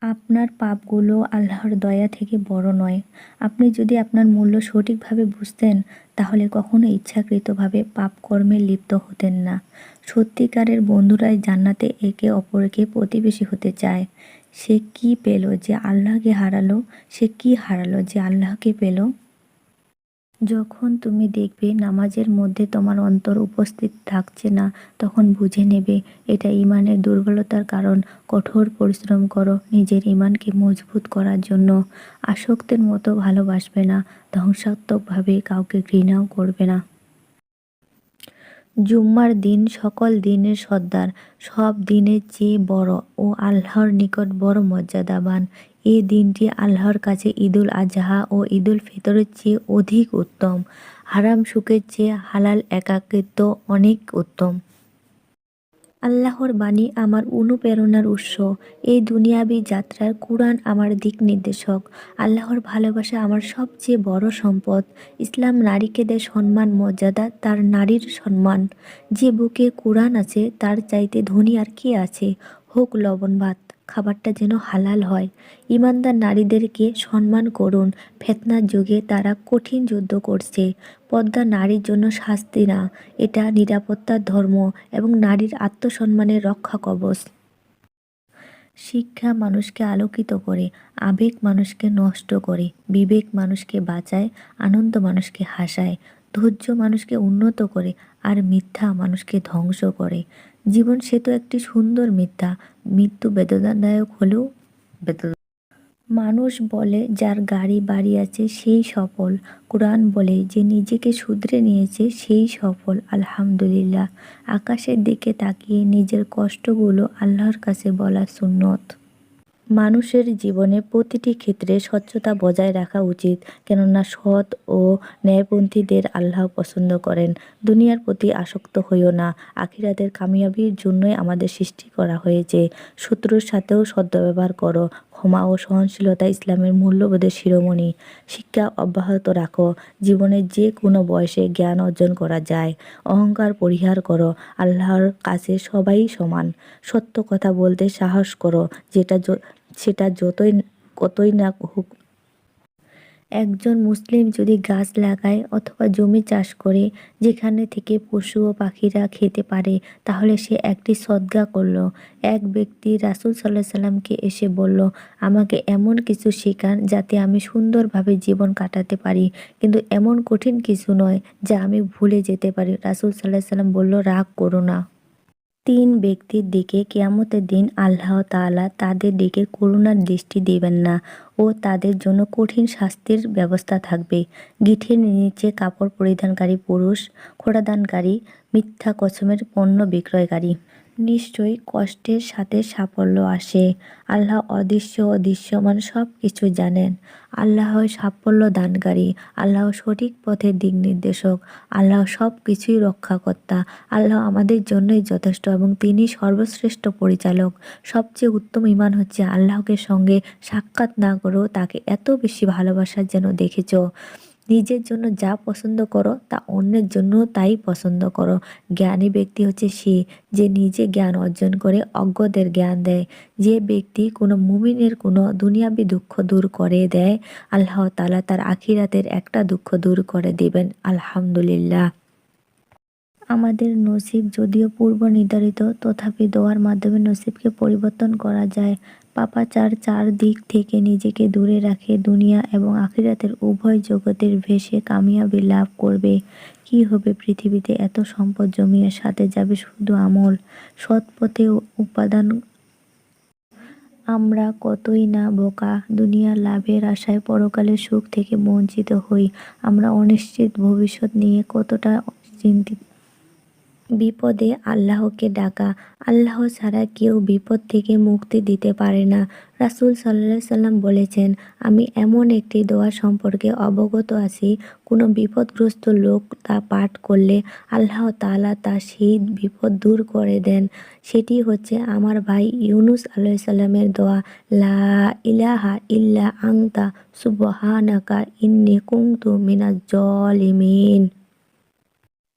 আপনার পাপগুলো আল্লাহর দয়া থেকে বড় নয়। আপনি যদি আপনার মূল্য সঠিকভাবে বুঝতেন, তাহলে কখনো ইচ্ছাকৃতভাবে পাপকর্মে লিপ্ত হতেন না। সত্যিকারের বন্ধুরাই জান্নাতে একে অপরকে প্রতিবেশী হতে চায়। সে কি পেল যে আল্লাহকে হারালো? সে কি হারালো যে আল্লাহকে পেল? যখন তুমি দেখবে নামাজের মধ্যে তোমার অন্তর উপস্থিত থাকছে না, তখন বুঝে নেবে এটা ঈমানের দুর্বলতার কারণ। কঠোর পরিশ্রম করো নিজের ঈমানকে মজবুত করার জন্য। আসক্তের মতো ভালোবাসবে না, ধ্বংসাত্মকভাবে কাউকে ঘৃণাও করবে না। জুম্মার দিন সকল দিনের সর্দার, সব দিনের চেয়ে বড় ও আল্লাহর নিকট বড় মর্যাদাবান। এ দিনটি আল্লাহর কাছে ঈদুল আজহা ও ঈদুল ফিতরের চেয়ে অধিক উত্তম। হারাম সুখের চেয়ে হালাল একাকিত্ব অনেক উত্তম। আল্লাহর বাণী আমার অনুপ্রেরণার উৎস। এই দুনিয়াবী যাত্রার কুরআন আমার দিক নির্দেশক। আল্লাহর ভালোবাসা আমার সবচেয়ে বড় সম্পদ। ইসলাম নারীকে দেয় সম্মান মর্যাদা, তার নারীর সম্মান। যে বুকে কুরআন আছে তার চাইতে ধনী আর কি আছে? হোক লবণ ভাত, খাবারটা যেন হালাল হয়। ঈমানদার নারীদেরকে সম্মান করুন। ফিতনার যুগে তারা কঠিন যুদ্ধ করছে। পর্দা নারীর জন্য শাস্তি না, এটা নিরাপত্তার ধর্ম এবং নারীর আত্মসম্মানের রক্ষা কবচ। শিক্ষা মানুষকে আলোকিত করে, আবেগ মানুষকে নষ্ট করে, বিবেক মানুষকে বাঁচায়, আনন্দ মানুষকে হাসায়, ধৈর্য মানুষকে উন্নত করে, আর মিথ্যা মানুষকে ধ্বংস করে। জীবন সে তো একটি সুন্দর মিথ্যা। মৃত্যু বেদনাদায়ক হলেও বেদনা। মানুষ বলে যার গাড়ি বাড়ি আছে সেই সফল। কোরআন বলে যে নিজেকে শুধরে নিয়েছে সেই সফল। আলহামদুলিল্লাহ। আকাশের দিকে তাকিয়ে নিজের কষ্টগুলো আল্লাহর কাছে বলা সুন্নত। মানুষের জীবনে প্রতিটি ক্ষেত্রে স্বচ্ছতা বজায় রাখা উচিত, কেননা সৎ ও ন্যায়পন্থীদের আল্লাহ পছন্দ করেন। দুনিয়ার প্রতি আসক্ত হইও না, আখিরাতের কামিয়াবির জন্যই আমাদের সৃষ্টি করা হয়েছে। শত্রুর সাথেও সদ্ব্যবহার করো। ক্ষমা ও সহনশীলতা ইসলামের মূল্যবোধের শিরোমণি। শিক্ষা অব্যাহত রাখো। জীবনের যে কোনো বয়সে জ্ঞান অর্জন করা যায়। অহংকার পরিহার করো। আল্লাহর কাছে সবাই সমান। সত্য কথা বলতে সাহস করো, সেটা কতই না হোক। একজন মুসলিম যদি গাছ লাগায় অথবা জমি চাষ করে যেখানে থেকে পশু ও পাখিরা খেতে পারে, তাহলে সে একটি সদকা করল। এক ব্যক্তি রাসূল সাল্লাল্লাহু আলাইহি সাল্লামকে এসে বলল, আমাকে এমন কিছু শেখান যাতে আমি সুন্দরভাবে জীবন কাটাতে পারি, কিন্তু এমন কঠিন কিছু নয় যা আমি ভুলে যেতে পারি। রাসূল সাল্লাল্লাহু আলাইহি সাল্লাম বলল, রাগ করো না। তিন ব্যক্তির দিকে কিয়ামতের দিন আল্লাহ তাআলা তাদের দিকে করুণার দৃষ্টি দিবেন না ও তাদের জন্য কঠিন শাস্তির ব্যবস্থা থাকবে। গিঁঠের নিচে কাপড় পরিধানকারী পুরুষ, খোঁড়াদানকারী, মিথ্যা কসমের পণ্য বিক্রয়কারী। নিশ্চয়ই কষ্টের সাথে সাফল্য আসে। আল্লাহ অদৃশ্য ও দৃশ্যমান সব কিছু জানেন। আল্লাহ সাফল্য দানকারী। আল্লাহ সঠিক পথের দিক নির্দেশক। আল্লাহ সব কিছুই রক্ষাকর্তা। আল্লাহ আমাদের জন্যই যথেষ্ট এবং তিনি সর্বশ্রেষ্ঠ পরিচালক। সবচেয়ে উত্তম ঈমান হচ্ছে আল্লাহকে সঙ্গে সাক্ষাৎ না করেও তাকে এত বেশি ভালোবাসার যেন দেখেছ। নিজের জন্য যা পছন্দ করো তা অন্যের জন্য তাই পছন্দ করো। জ্ঞানী ব্যক্তি হচ্ছে সে যে নিজে জ্ঞান অর্জন করে অজ্ঞদের জ্ঞান দেয়। যে ব্যক্তি কোনো মুমিনের কোনো দুনিয়াবী দুঃখ দূর করে দেয়, আল্লাহ তাআলা তার আখিরাতের একটা দুঃখ দূর করে দিবেন। আলহামদুলিল্লাহ। আমাদের নসিব যদিও পূর্ব নির্ধারিত, তথাপি দোয়ার মাধ্যমে নসিবকে পরিবর্তন করা যায়। পাপাচার চার দিক থেকে নিজেকে দূরে রাখে দুনিয়া এবং আখিরাতের উভয় জগতের ভেসে কামিয়াবি লাভ করবে। কি হবে পৃথিবীতে এত সম্পদ জমিয়ে, সাথে যাবে শুধু আমল। সৎ পথে উপাদান। আমরা কতই না বোকা, দুনিয়ার লাভের আশায় পরকালের সুখ থেকে বঞ্চিত হই। আমরা অনিশ্চিত ভবিষ্যৎ নিয়ে কতটা চিন্তিত। বিপদে আল্লাহকে ডাকা। আল্লাহ ছাড়া কেউ বিপদ থেকে মুক্তি দিতে পারে না। রাসূল সাল্লাল্লাহু আলাইহি সাল্লাম বলেছেন, আমি এমন একটি দোয়া সম্পর্কে অবগত আছি, কোনো বিপদগ্রস্ত লোক তা পাঠ করলে আল্লাহ তাআলা তার সেই বিপদ দূর করে দেন। সেটি হচ্ছে আমার ভাই ইউনুস আলাইহিস সালামের দোয়া, লা ইলাহা ইল্লা আনতা সুবহানাকা ইন্নী কুনতু মিনাজ জালিমিন।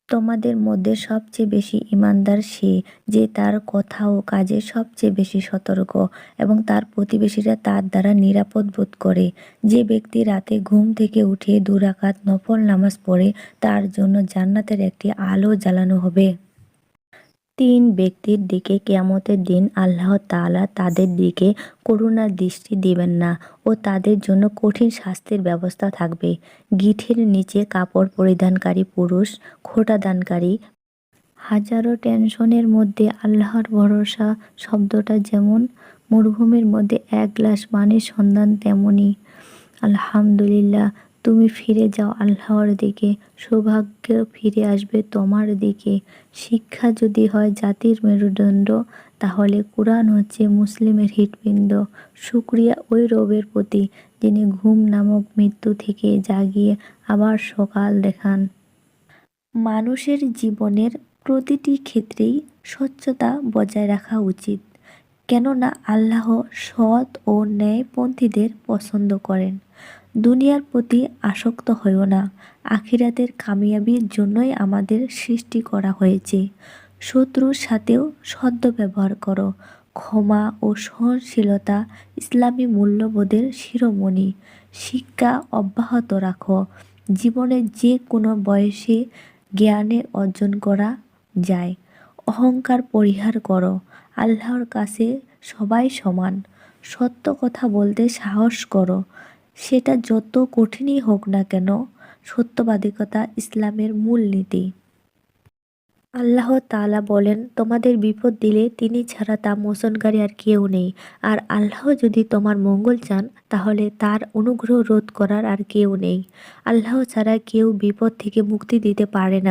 তোমাদের মধ্যে সবচেয়ে বেশি ঈমানদার সে, যে তার কথা ও কাজে সবচেয়ে বেশি সতর্ক এবং তার প্রতিবেশীরা তার দ্বারা নিরাপদ বোধ করে। যে ব্যক্তি রাতে ঘুম থেকে উঠে 2 রাকাত নফল নামাজ পড়ে, তার জন্য জান্নাতের একটি আলো জ্বালানো হবে। 3 ব্যক্তির দিকে কিয়ামতের দিন আল্লাহ তাআলা তাদের দিকে করুণার দৃষ্টি দিবেন না ও তাদের জন্য কঠিন শাস্তির ব্যবস্থা থাকবে। গিঁঠের নিচে কাপড় পরিধানকারী পুরুষ, খোঁটাদানকারী, হাজারো টেনশনের মধ্যে আল্লাহর ভরসা শব্দটা যেমন মরুভূমির মধ্যে 1 গ্লাস পানির সন্ধান, তেমনি আলহামদুলিল্লাহ, তুমি ফিরে যাও আল্লাহর দিকে, সৌভাগ্য ফিরে আসবে তোমার দিকে। শিক্ষা যদি হয় জাতির মেরুদণ্ড, তাহলে কুরআন হচ্ছে মুসলিমের হৃৎপিণ্ড। শুকরিয়া ওই রবের প্রতি যিনি ঘুম নামক মৃত্যু থেকে জাগিয়ে আবার সকাল দেখান। মানুষের জীবনের প্রতিটি ক্ষেত্রেই স্বচ্ছতা বজায় রাখা উচিত, কেননা আল্লাহ সৎ ও ন্যায়পন্থীদের পছন্দ করেন। দুনিয়ার প্রতি আসক্ত হইও না, আখিরাতের কামিয়াবির জন্যই আমাদের সৃষ্টি করা হয়েছে। শত্রুর সাথেও সদ্ব্যবহার করো। ক্ষমা ও সহনশীলতা ইসলামী মূল্যবোধের শিরোমণি। শিক্ষা অব্যাহত রাখো। জীবনের যে কোনো বয়সে জ্ঞানের অর্জন করা যায়। অহংকার পরিহার করো। আল্লাহর কাছে সবাই সমান। সত্য কথা বলতে সাহস করো, সেটা যত কঠিনই হোক না কেন। সত্যবাদিকতা ইসলামের মূলনীতি। আল্লাহ তাআলা বলেন, তোমাদের বিপদ দিলে তিনি ছাড়া তা মোচনকারী আর কেউ নেই। আর আল্লাহ যদি তোমার মঙ্গল চান, তাহলে তার অনুগ্রহ রোধ করার আর কেউ নেই। আল্লাহ ছাড়া কেউ বিপদ থেকে মুক্তি দিতে পারে না।